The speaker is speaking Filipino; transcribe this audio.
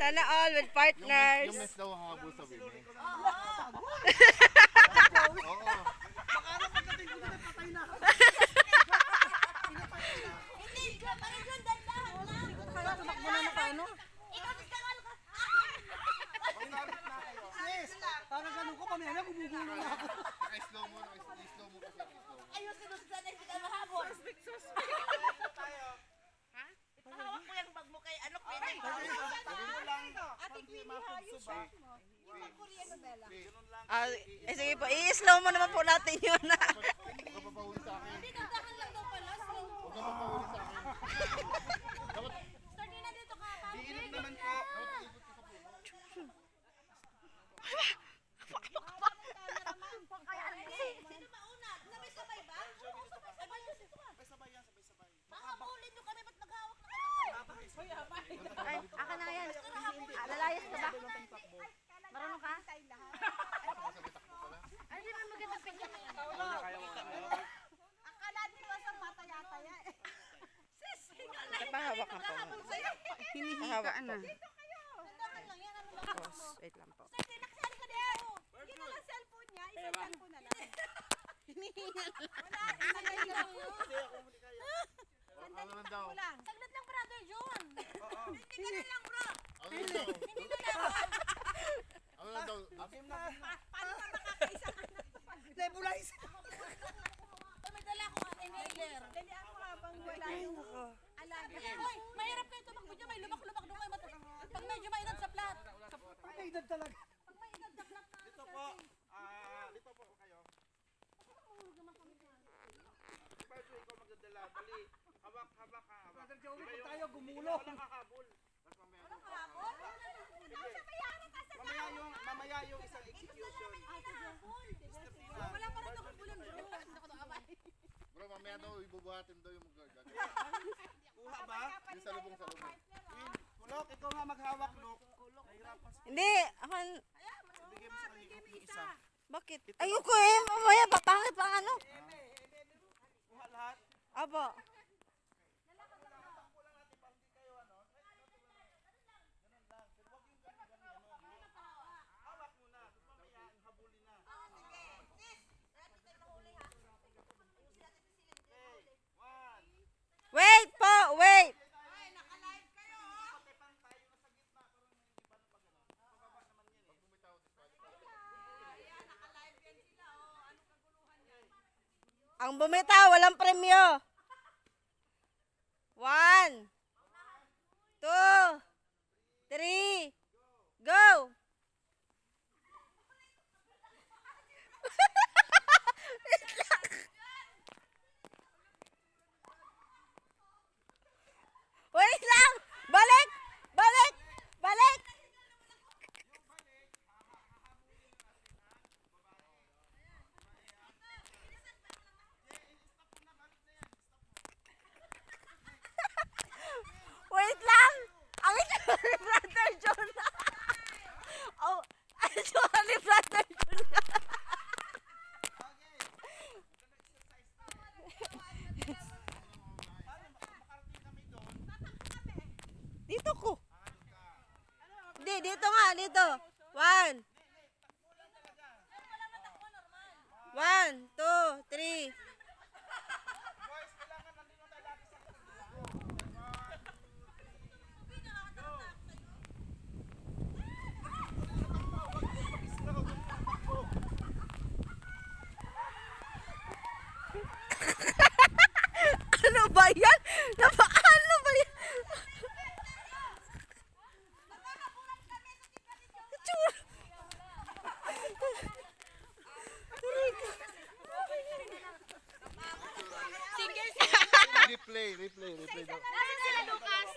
Sana all with partners. Yung mes daw ang habol sa women. Oo. Baka na pagdating ko na patay na. Hindi, Marilyn, dandahan lang. Kaya tumakbo na ano? Ikaw, nagkangal ka. Sis, parang ganun ko, pamaya gumugulo na ako. Naka-slow mo kasi slow mo. Ayun, sinusunod na hindi ka mahabol. Suspect. Hawak mo yung bag mo kay ano, Sabi mo lang, hindi mapagsuba. Sige po, i-slow mo naman po natin yun. Huwag ka papahuli sa akin. Hindi, dandahan lang daw pala. Huwag ka papahuli sa akin. Start na dito ka, Pam. Iinit naman po. Sino mauna? Sabay-sabay ba? Sabay-sabay yan, sabay-sabay. Baka bulin nyo kami, ba't maghawak na kami? Ay, aka na yan. Lalayas ka ba? Marunong ka? Ay, di ba magandang picture na yan? Akala nyo sa mataya-taya eh. Sis, hingal na. Napahawak na po. Hinihikaan na. Dandahan lang yan, ano lang. Wait lang po. Sir, tinaksan ka dito. Yun na lang cellphone niya, isang cellphone na lang. Hinihingal. Wala, isang lang yun. Ano lang daw? Saglit lang, brother John. Hindi ka na lang, bro. Ano lang daw? Hindi na lang. Ano lang daw? Paano ka makakaisa ka na? Nebulize. May dala ko ang inhaler. Dalian mo habang wala yung alaga. Hoy, mahirap kayo tumakbo dyan. May lubak-lubak doon kayo. Pag medyo mainad sa plat. May edad talaga. Pag mainad sa plat na. Dito po. Dito po kayo. Pwede ikaw magdadala. Dali. Hawak ha. Brother Joey, kung tayo gumulo. Walang kahabol. Walang kahapon? Nasa bayaran ka sa Mamaya yung isang execution. Wala pa rin ako bulan bro. Bro, mamaya daw ibubuhatin daw yung mag-guard. Kuha ba? Yung salubong. Kulok, ikaw nga maghawak, Lok. Nahirapan sa Hindi, ako... bigay mo sa kanya yung isa. Bakit? Ayoko eh, mamaya papangit pa ano. Kuha lahat. Aba. Hawak mo na. Tapos mamaya, ang habulin na. Wait po, wait. Ang bumitaw, walang premyo. 1, 2, 3, go! Wait lang! Balik! Balik! Balik! Wait lang! Ang ito ni Brother John! Oh, ang ito ni Brother John! Dito ko! Hindi, dito nga, dito! 1 1, 2, 3 Ano ba yan? Ano ba yan? Replay daw. Nasaan sila, Lucas?